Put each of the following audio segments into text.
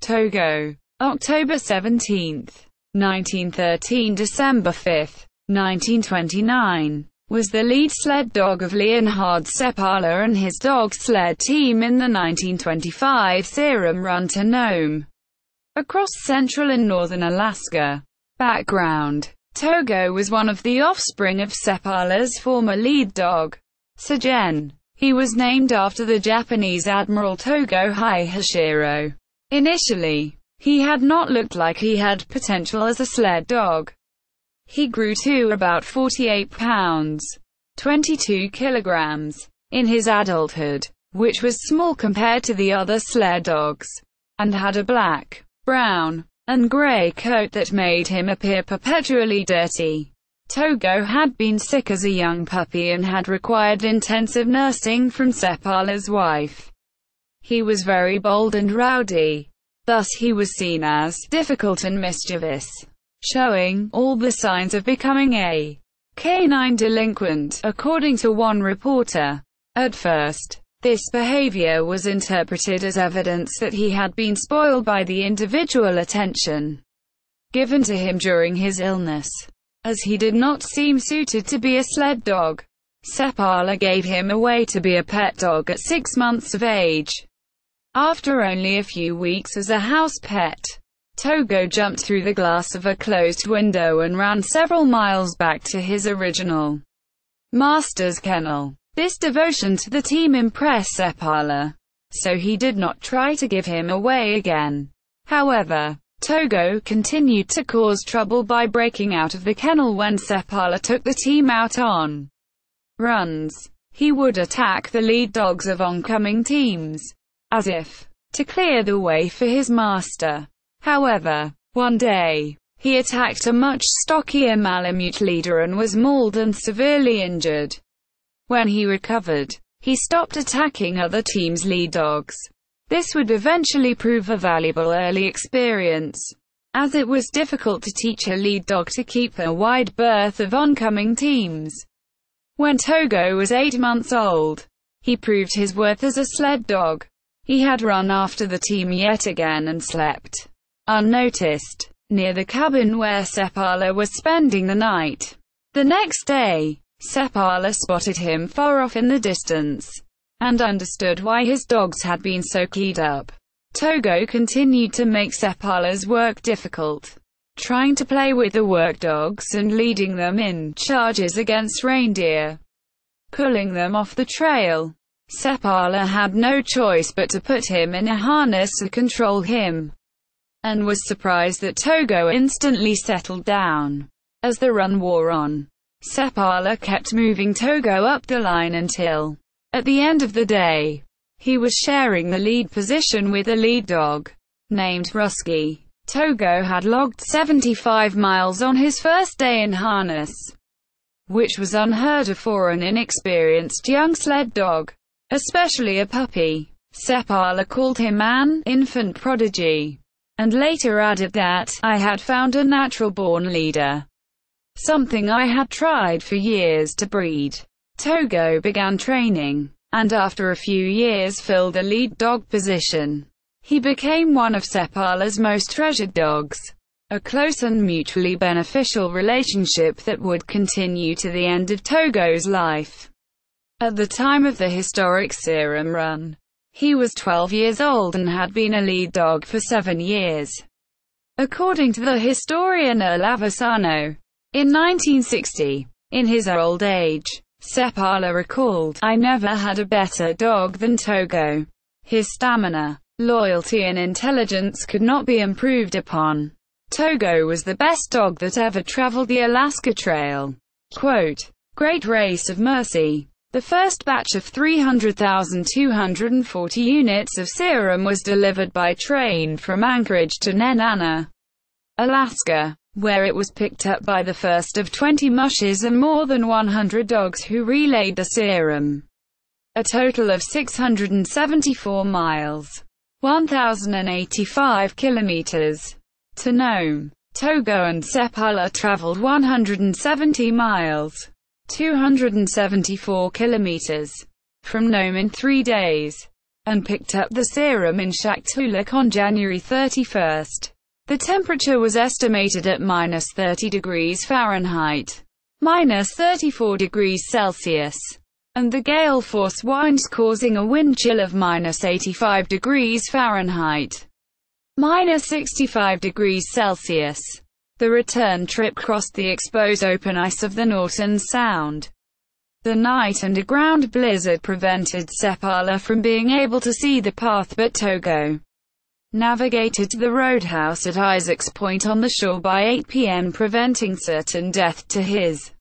Togo. October 17, 1913 – December 5, 1929, was the lead sled dog of Leonhard Seppala and his dog sled team in the 1925 Serum run to Nome, across central and northern Alaska. Background: Togo was one of the offspring of Seppala's former lead dog, Sagen. He was named after the Japanese Admiral Togo Hashiro. Initially, he had not looked like he had potential as a sled dog. He grew to about 48 pounds, 22 kilograms, in his adulthood, which was small compared to the other sled dogs, and had a black, brown, and grey coat that made him appear perpetually dirty. Togo had been sick as a young puppy and had required intensive nursing from Seppala's wife. He was very bold and rowdy. Thus he was seen as difficult and mischievous, showing all the signs of becoming a canine delinquent, according to one reporter. At first, this behavior was interpreted as evidence that he had been spoiled by the individual attention given to him during his illness. As he did not seem suited to be a sled dog, Seppala gave him away to be a pet dog at 6 months of age. After only a few weeks as a house pet, Togo jumped through the glass of a closed window and ran several miles back to his original master's kennel. This devotion to the team impressed Seppala, so he did not try to give him away again. However, Togo continued to cause trouble by breaking out of the kennel when Seppala took the team out on runs. He would attack the lead dogs of oncoming teams, as if to clear the way for his master. However, one day, he attacked a much stockier Malamute leader and was mauled and severely injured. When he recovered, he stopped attacking other teams' lead dogs. This would eventually prove a valuable early experience, as it was difficult to teach a lead dog to keep a wide berth of oncoming teams. When Togo was 8 months old, he proved his worth as a sled dog. He had run after the team yet again and slept unnoticed near the cabin where Seppala was spending the night. The next day, Seppala spotted him far off in the distance, and understood why his dogs had been so keyed up. Togo continued to make Seppala's work difficult, trying to play with the work dogs and leading them in charges against reindeer, pulling them off the trail. Seppala had no choice but to put him in a harness to control him, and was surprised that Togo instantly settled down. As the run wore on, Seppala kept moving Togo up the line until, at the end of the day, he was sharing the lead position with a lead dog named Rusky. Togo had logged 75 miles on his first day in harness, which was unheard of for an inexperienced young sled dog, especially a puppy. Seppala called him an infant prodigy, and later added that, "I had found a natural-born leader, something I had tried for years to breed." Togo began training, and after a few years filled a lead dog position. He became one of Seppala's most treasured dogs, a close and mutually beneficial relationship that would continue to the end of Togo's life. At the time of the historic Serum run, he was 12 years old and had been a lead dog for 7 years. According to the historian Lavasano, in 1960, in his old age, Seppala recalled, "I never had a better dog than Togo. His stamina, loyalty and intelligence could not be improved upon. Togo was the best dog that ever traveled the Alaska Trail." Quote, "Great Race of Mercy. The first batch of 300,240 units of serum was delivered by train from Anchorage to Nenana, Alaska, where it was picked up by the first of 20 mushes and more than 100 dogs who relayed the serum. A total of 674 miles, 1,085 kilometers, to Nome. Togo and Seppala traveled 170 miles, 274 kilometers, from Nome in 3 days. and picked up the serum in Shaktulak on January 31. The temperature was estimated at -30 degrees Fahrenheit, -34 degrees Celsius, and the gale force winds causing a wind chill of -85 degrees Fahrenheit, -65 degrees Celsius. The return trip crossed the exposed open ice of the Norton Sound. The night underground blizzard prevented Seppala from being able to see the path, but Togo navigated to the roadhouse at Isaac's Point on the shore by 8 p.m., preventing certain death to his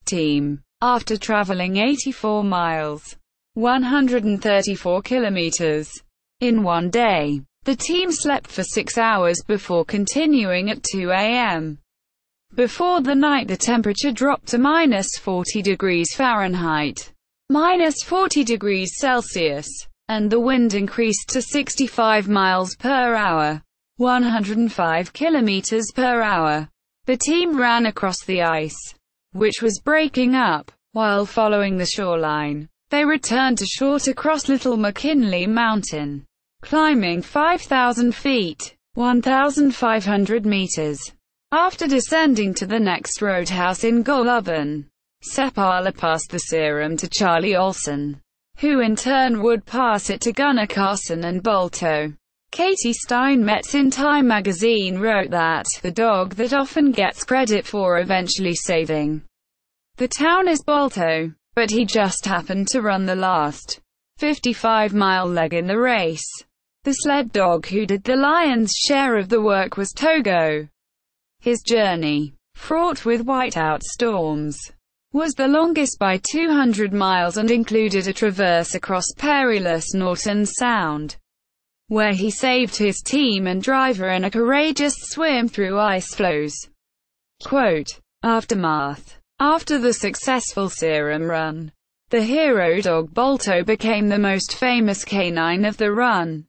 team. After traveling 84 miles, 134 kilometers, in one day, the team slept for 6 hours before continuing at 2 a.m. Before the night, the temperature dropped to -40 degrees Fahrenheit, -40 degrees Celsius, and the wind increased to 65 miles per hour, 105 kilometers per hour. The team ran across the ice, which was breaking up. While following the shoreline, they returned to shore to cross Little McKinley Mountain, climbing 5,000 feet, 1,500 meters. After descending to the next roadhouse in Golovin, Seppala passed the serum to Charlie Olson, who in turn would pass it to Gunnar Carson and Bolto. Katie Steinmetz in Time magazine wrote that, "The dog that often gets credit for eventually saving the town is Bolto, but he just happened to run the last 55-mile leg in the race." The sled dog who did the lion's share of the work was Togo. His journey, fraught with whiteout storms, was the longest by 200 miles and included a traverse across perilous Norton Sound, where he saved his team and driver in a courageous swim through ice floes. Quote, Aftermath. After the successful serum run, the hero dog Bolto became the most famous canine of the run.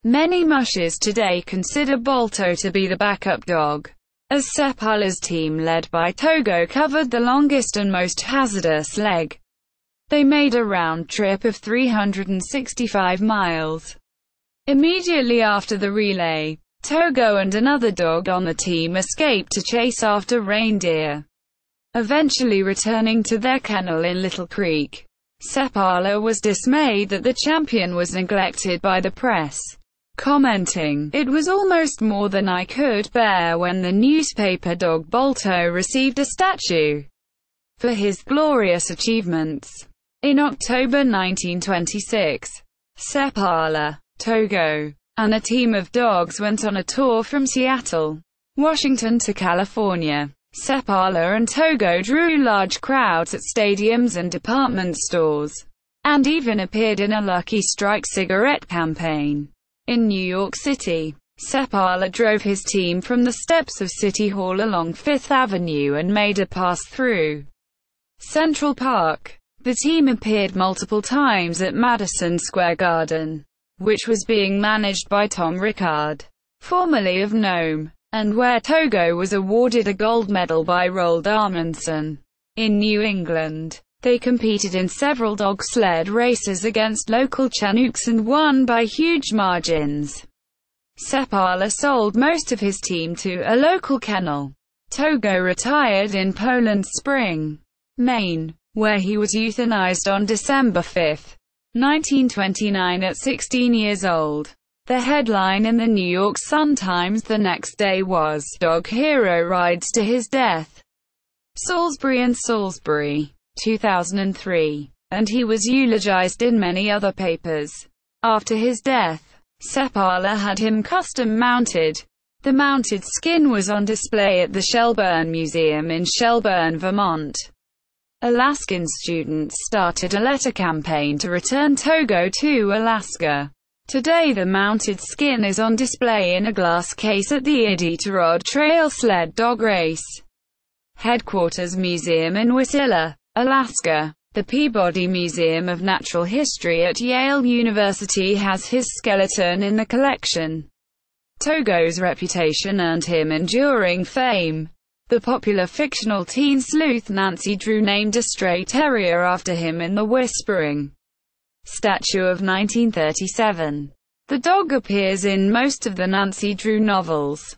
Many mushes today consider Bolto to be the backup dog, as Seppala's team led by Togo covered the longest and most hazardous leg. They made a round trip of 365 miles. Immediately after the relay, Togo and another dog on the team escaped to chase after reindeer, eventually returning to their kennel in Little Creek. Seppala was dismayed that the champion was neglected by the press, commenting, "It was almost more than I could bear when the newspaper dog Bolto received a statue for his glorious achievements." In October 1926, Seppala, Togo, and a team of dogs went on a tour from Seattle, Washington to California. Seppala and Togo drew large crowds at stadiums and department stores, and even appeared in a Lucky Strike cigarette campaign. In New York City, Seppala drove his team from the steps of City Hall along Fifth Avenue and made a pass through Central Park. The team appeared multiple times at Madison Square Garden, which was being managed by Tom Rickard, formerly of Nome, and where Togo was awarded a gold medal by Roald Amundsen. In New England, they competed in several dog sled races against local Chinooks and won by huge margins. Seppala sold most of his team to a local kennel. Togo retired in Poland Spring, Maine, where he was euthanized on December 5, 1929 at 16 years old. The headline in the New York Sun-Times the next day was, "Dog Hero Rides to His Death." Salisbury and Salisbury, 2003, and he was eulogized in many other papers. After his death, Seppala had him custom mounted. The mounted skin was on display at the Shelburne Museum in Shelburne, Vermont. Alaskan students started a letter campaign to return Togo to Alaska. Today the mounted skin is on display in a glass case at the Iditarod Trail Sled Dog Race Headquarters Museum in Wasilla, Alaska. The Peabody Museum of Natural History at Yale University has his skeleton in the collection. Togo's reputation earned him enduring fame. The popular fictional teen sleuth Nancy Drew named a stray terrier after him in The Whispering statue of 1937. The dog appears in most of the Nancy Drew novels.